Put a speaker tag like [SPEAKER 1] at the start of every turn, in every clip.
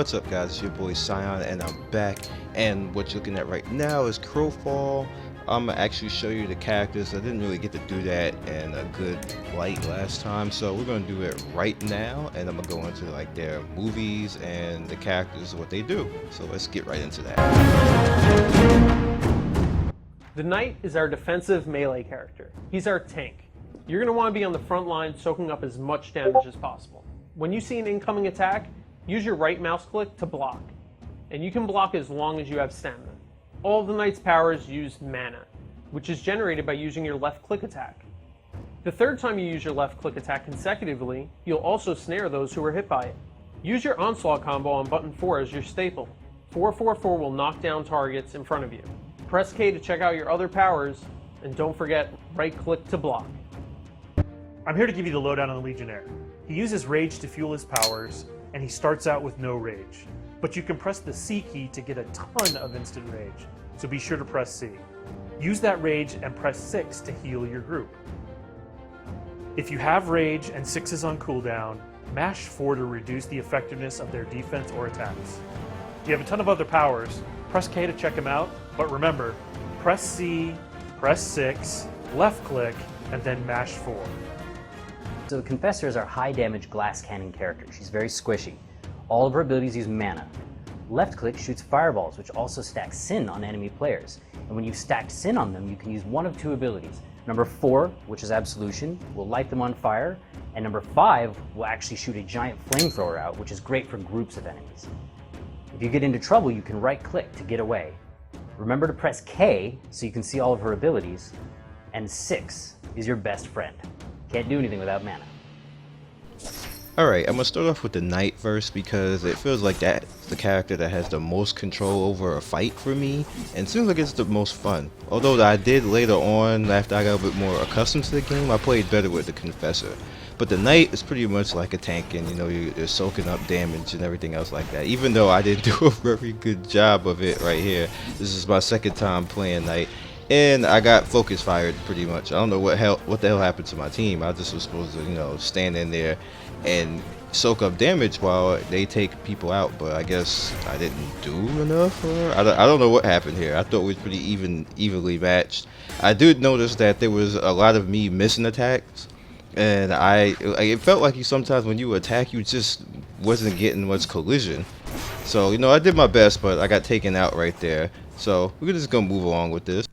[SPEAKER 1] What's up, guys? It's your boy Scion and I'm back, and what you're looking at right now is Crowfall. I'm gonna actually show you the characters. I didn't really get to do that in a good light last time, so we're gonna do it right now, and I'm gonna go into like their movies and the characters, what they do. So let's get right into that.
[SPEAKER 2] The Knight is our defensive melee character. He's our tank. You're going to want to be on the front line soaking up as much damage as possible. When you see an incoming attack, use your right mouse click to block. And you can block as long as you have stamina. All of the Knight's powers use mana, which is generated by using your left click attack. The third time you use your left click attack consecutively, you'll also snare those who are hit by it. Use your onslaught combo on button 4 as your staple. 444 will knock down targets in front of you. Press K to check out your other powers, and don't forget right click to block.
[SPEAKER 3] I'm here to give you the lowdown on the Legionary. He uses rage to fuel his powers, and he starts out with no rage. But you can press the C key to get a ton of instant rage, so be sure to press C. Use that rage and press 6 to heal your group. If you have rage and 6 is on cooldown, mash 4 to reduce the effectiveness of their defense or attacks. If you have a ton of other powers, press K to check them out, but remember, press C, press 6, left click, and then mash 4.
[SPEAKER 4] So the Confessor is our high damage glass cannon character. She's very squishy. All of her abilities use mana. Left click shoots fireballs, which also stacks Sin on enemy players. And when you've stacked Sin on them, you can use one of two abilities. Number 4, which is Absolution, will light them on fire, and number 5 will actually shoot a giant flamethrower out, which is great for groups of enemies. If you get into trouble, you can right click to get away. Remember to press K so you can see all of her abilities, and 6 is your best friend. Can't do anything without mana.
[SPEAKER 1] Alright, I'm gonna start off with the Knight first because it feels like that's the character that has the most control over a fight for me, and seems like it's the most fun. Although I did later on, after I got a bit more accustomed to the game, I played better with the Confessor. But the Knight is pretty much like a tank, and you know, you're soaking up damage and everything else like that. Even though I didn't do a very good job of it right here. This is my second time playing Knight, and I got focus fired pretty much. I don't know what the hell happened to my team. I just was supposed to, you know, stand in there and soak up damage while they take people out, but I guess I didn't do enough, or I don't know what happened here. I thought it was pretty evenly matched. I did notice that there was a lot of me missing attacks, and it felt like sometimes when you attack, you just wasn't getting much collision. So, you know, I did my best, but I got taken out right there. So we're just gonna move along with this.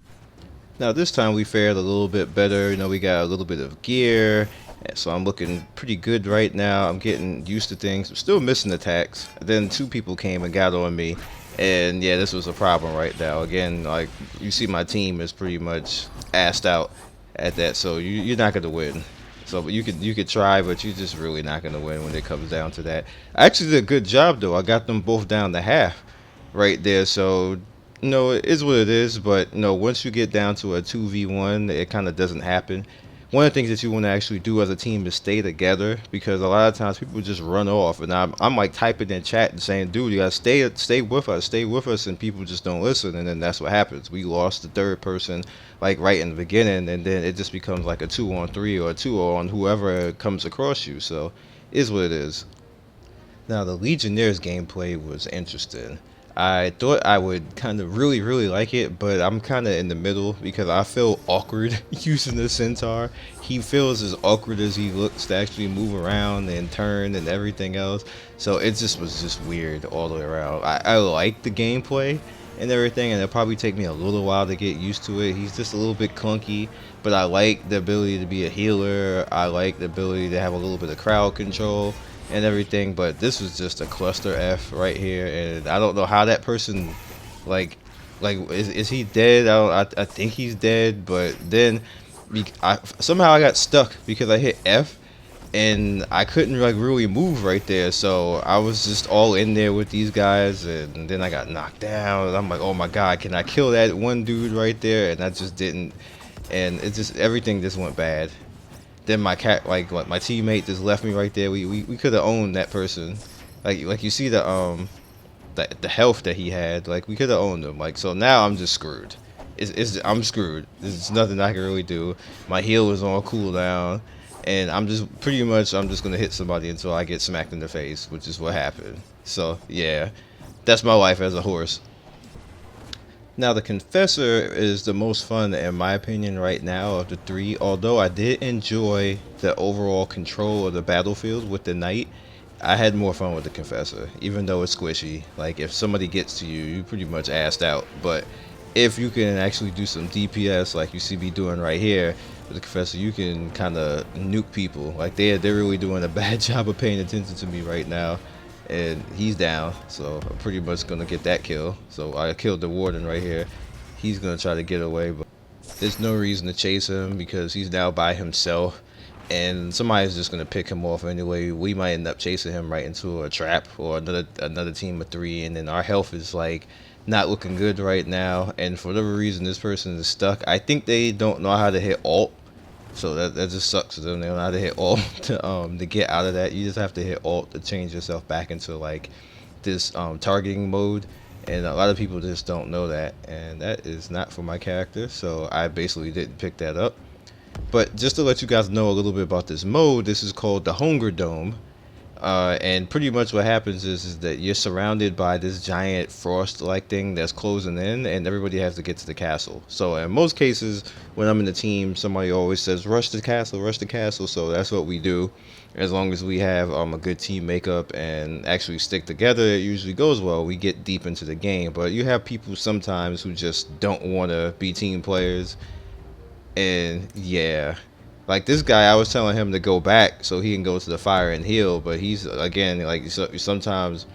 [SPEAKER 1] Now this time we fared a little bit better. You know, we got a little bit of gear, so I'm looking pretty good right now. I'm getting used to things. I'm still missing attacks. Then 2 people came and got on me, and yeah, this was a problem right now. Again, like you see, my team is pretty much assed out at that, so you're not gonna win. So you could try, but you're just really not gonna win when it comes down to that. I actually did a good job though. I got them both down to half right there, so you know, it is what it is. But you know, once you get down to a 2v1, it kind of doesn't happen. One of the things that you want to actually do as a team is stay together, because a lot of times people just run off, and I'm like typing in chat and saying, dude, you gotta stay with us, and people just don't listen, and then that's what happens. We lost the third person like right in the beginning, and then it just becomes like a 2-on-3 or a 2-on whoever comes across you. So it is what it is. Now the Legionnaires gameplay was interesting. I thought I would kind of really like it, but I'm kind of in the middle because I feel awkward using the Centaur. He feels as awkward as he looks to actually move around and turn and everything else. So it just was just weird all the way around. I like the gameplay and everything, and it'll probably take me a little while to get used to it. He's just a little bit clunky, but I like the ability to be a healer. I like the ability to have a little bit of crowd control and everything, but this was just a cluster F right here, and I don't know how that person, like is he dead? I think he's dead, but then somehow I got stuck because I hit F and I couldn't like really move right there, so I was just all in there with these guys, and then I got knocked down, and I'm like, oh my god, can I kill that one dude right there? And I just didn't, and it just, everything just went bad. Then my my teammate just left me right there. We could have owned that person. Like you see the health that he had. Like we could have owned him. Like, so now I'm just screwed. I'm screwed. There's nothing I can really do. My heal is on cooldown, and I'm just gonna hit somebody until I get smacked in the face, which is what happened. So yeah, that's my life as a horse. Now the Confessor is the most fun in my opinion right now of the three, although I did enjoy the overall control of the battlefield with the Knight. I had more fun with the Confessor, even though it's squishy. Like if somebody gets to you, you pretty much assed out. But if you can actually do some DPS like you see me doing right here with the Confessor, you can kind of nuke people. Like they're really doing a bad job of paying attention to me right now. And he's down, so I'm pretty much gonna get that kill. So I killed the warden right here. He's gonna try to get away, but there's no reason to chase him because he's now by himself, and somebody's just gonna pick him off anyway. We might end up chasing him right into a trap or another team of three, and then our health is like not looking good right now. And for whatever reason, this person is stuck. I think they don't know how to hit alt. So that just sucks to them. They don't know how to hit alt to get out of that. You just have to hit alt to change yourself back into like this targeting mode, and a lot of people just don't know that, and that is not for my character, so I basically didn't pick that up. But just to let you guys know a little bit about this mode, this is called the Hunger Dome. And pretty much what happens is that you're surrounded by this giant frost-like thing that's closing in, and everybody has to get to the castle. So in most cases, when I'm in the team, somebody always says, rush the castle, rush the castle. So that's what we do. As long as we have a good team makeup and actually stick together, it usually goes well. We get deep into the game. But you have people sometimes who just don't want to be team players. And yeah. Like this guy, I was telling him to go back so he can go to the fire and heal, but he's again like sometimes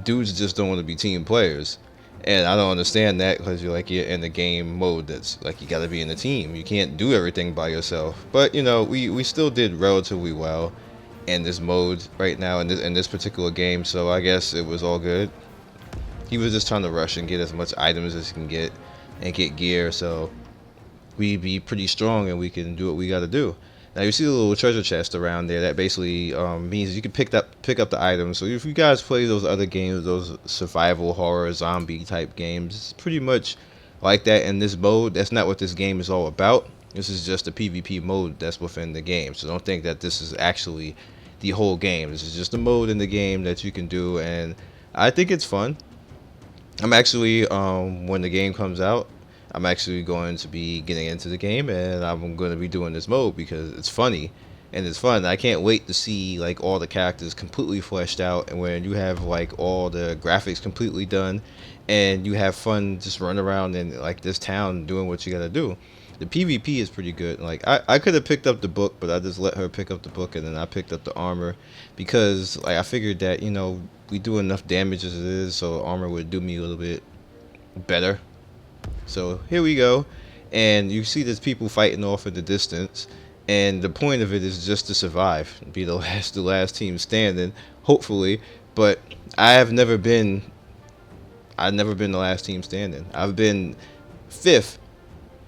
[SPEAKER 1] dudes just don't want to be team players, and I don't understand that because you're in the game mode that's like you got to be in the team. You can't do everything by yourself. But you know we still did relatively well in this mode right now in this particular game, so I guess it was all good. He was just trying to rush and get as much items as he can get and get gear, so we be pretty strong and we can do what we got to do. Now you see the little treasure chest around there. That basically means you can pick up the items. So if you guys play those other games, those survival horror zombie type games, it's pretty much like that in this mode. That's not what this game is all about. This is just a PvP mode that's within the game. So don't think that this is actually the whole game. This is just a mode in the game that you can do, and I think it's fun. I'm actually when the game comes out, I'm actually going to be getting into the game, and I'm going to be doing this mode because it's funny and it's fun. I can't wait to see like all the characters completely fleshed out, and when you have like all the graphics completely done and you have fun just running around in like this town doing what you got to do. The PvP is pretty good. Like I could have picked up the book, but I just let her pick up the book, and then I picked up the armor because like I figured that, you know, we do enough damage as it is, so armor would do me a little bit better. So here we go, and you see there's people fighting off in the distance, and the point of it is just to survive, be the last team standing, hopefully. But I've never been the last team standing. I've been fifth,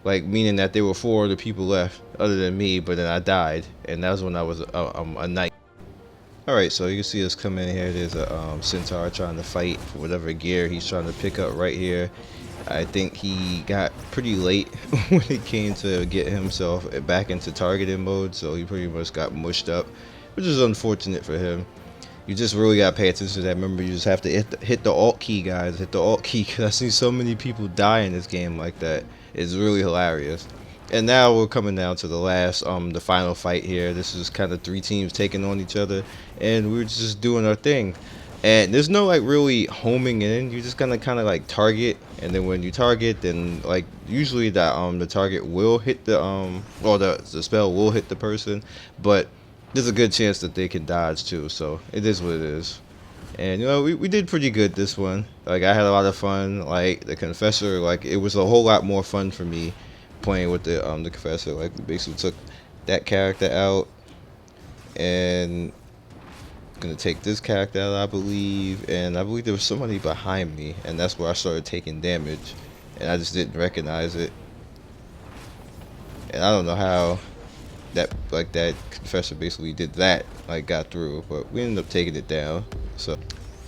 [SPEAKER 1] like meaning that there were 4 other people left other than me, but then I died, and that was when I was a knight. Alright, so you can see us come in here. There's a centaur trying to fight for whatever gear he's trying to pick up right here. I think he got pretty late when it came to get himself back into targeting mode, so he pretty much got mushed up, which is unfortunate for him. You just really gotta pay attention to that. Remember, you just have to hit the alt key, guys. Hit the alt key, because I see so many people die in this game like that. It's really hilarious. And now we're coming down to the last, the final fight here. This is kind of 3 teams taking on each other, and we're just doing our thing. And there's no like really homing in. You're just gonna kind of like target, and then when you target, then like usually that the target will hit the or the spell will hit the person, but there's a good chance that they can dodge too. So it is what it is. And you know, we did pretty good this one. Like I had a lot of fun. Like the Confessor, like it was a whole lot more fun for me playing with the Confessor. Like we basically took that character out, and gonna take this character out, I believe, and I believe there was somebody behind me, and that's where I started taking damage, and I just didn't recognize it. And I don't know how that Confessor basically did that, like got through, but we ended up taking it down. So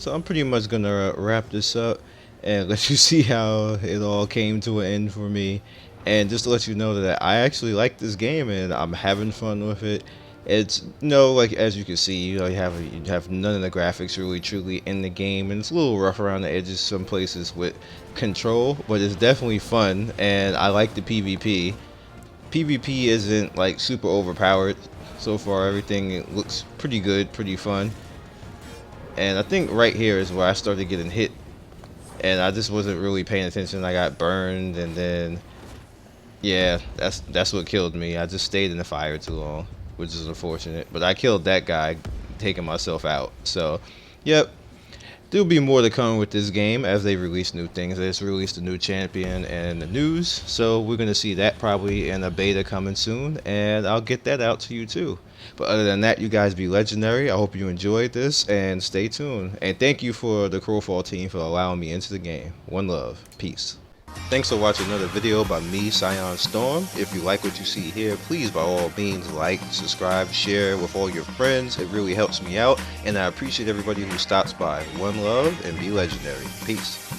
[SPEAKER 1] I'm pretty much gonna wrap this up and let you see how it all came to an end for me, and just to let you know that I actually like this game and I'm having fun with it. It's no, like as you can see, you have none of the graphics really truly in the game, and it's a little rough around the edges some places with control, but it's definitely fun, and I like the PvP. PvP isn't like super overpowered so far. Everything looks pretty good, pretty fun, and I think right here is where I started getting hit, and I just wasn't really paying attention. I got burned, and then yeah, that's what killed me. I just stayed in the fire too long, which is unfortunate. But I killed that guy, taking myself out. So, yep. There'll be more to come with this game as they release new things. They just released a new champion and the news, so we're gonna see that probably in a beta coming soon, and I'll get that out to you too. But other than that, you guys be legendary. I hope you enjoyed this, and stay tuned. And thank you for the Crowfall team for allowing me into the game. One love. Peace. Thanks for watching another video by me, Scion Storm. If you like what you see here, please by all means like, subscribe, share with all your friends. It really helps me out, and I appreciate everybody who stops by. One love, and be legendary. Peace.